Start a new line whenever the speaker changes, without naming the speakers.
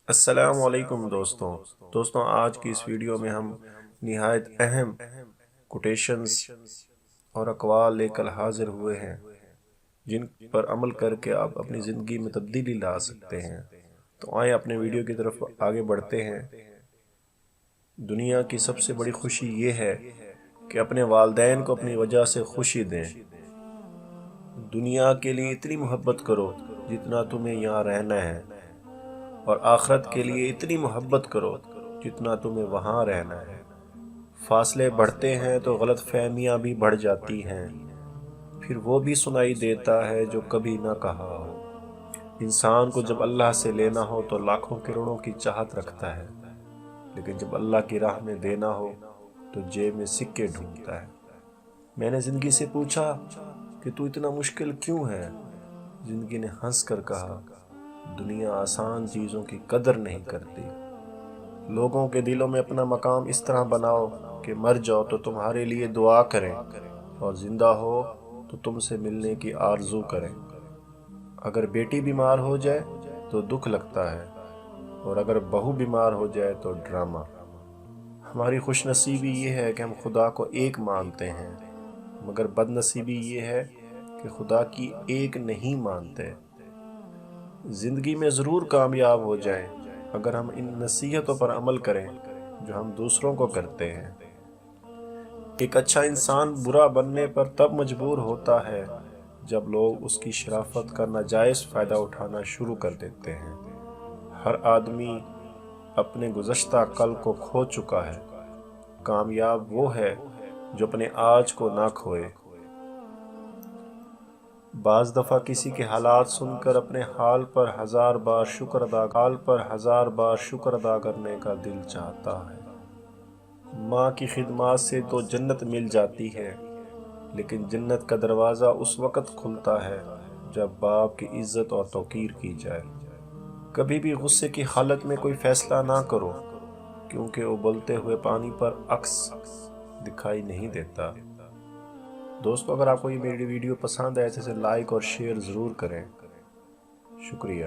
السلام علیکم دوستوں آج کی اس ویڈیو میں ہم نہایت اہم کوٹیشنز اور اقوال لے کر حاضر ہوئے ہیں جن پر عمل کر کے آپ اپنی زندگی میں تبدیلی لا سکتے ہیں۔ تو آئیں اپنے ویڈیو کی طرف آگے بڑھتے ہیں۔ دنیا کی سب سے بڑی خوشی یہ ہے کہ اپنے والدین کو اپنی وجہ سے خوشی دیں۔ دنیا کے لیے اتنی محبت کرو جتنا تمہیں یہاں رہنا ہے، اور آخرت کے لیے اتنی محبت کرو جتنا تمہیں وہاں رہنا ہے۔ فاصلے بڑھتے ہیں تو غلط فہمیاں بھی بڑھ جاتی ہیں، پھر وہ بھی سنائی دیتا ہے جو کبھی نہ کہا ہو۔ انسان کو جب اللہ سے لینا ہو تو لاکھوں کروڑوں کی چاہت رکھتا ہے، لیکن جب اللہ کی راہ میں دینا ہو تو جیب میں سکے ڈھونڈتا ہے۔ میں نے زندگی سے پوچھا کہ تو اتنا مشکل کیوں ہے؟ زندگی نے ہنس کر کہا، دنیا آسان چیزوں کی قدر نہیں کرتی۔ لوگوں کے دلوں میں اپنا مقام اس طرح بناؤ کہ مر جاؤ تو تمہارے لیے دعا کریں، اور زندہ ہو تو تم سے ملنے کی آرزو کریں۔ اگر بیٹی بیمار ہو جائے تو دکھ لگتا ہے، اور اگر بہو بیمار ہو جائے تو ڈرامہ۔ ہماری خوش نصیبی یہ ہے کہ ہم خدا کو ایک مانتے ہیں، مگر بد نصیبی یہ ہے کہ خدا کی ایک نہیں مانتے۔ زندگی میں ضرور کامیاب ہو جائیں اگر ہم ان نصیحتوں پر عمل کریں جو ہم دوسروں کو کرتے ہیں۔ ایک اچھا انسان برا بننے پر تب مجبور ہوتا ہے جب لوگ اس کی شرافت کا ناجائز فائدہ اٹھانا شروع کر دیتے ہیں۔ ہر آدمی اپنے گزشتہ کل کو کھو چکا ہے۔ کامیاب وہ ہے جو اپنے آج کو نہ کھوئے۔ بعض دفعہ کسی کے حالات سن کر اپنے حال پر ہزار بار شکر ادا کرنے کا دل چاہتا ہے۔ ماں کی خدمات سے تو جنت مل جاتی ہے، لیکن جنت کا دروازہ اس وقت کھلتا ہے جب باپ کی عزت اور توقیر کی جائے۔ کبھی بھی غصے کی حالت میں کوئی فیصلہ نہ کرو، کیونکہ ابلتے ہوئے پانی پر عکس دکھائی نہیں دیتا۔ دوستو، اگر آپ کو یہ میری ویڈیو پسند ہے تو اسے لائک اور شیئر ضرور کریں۔ شکریہ۔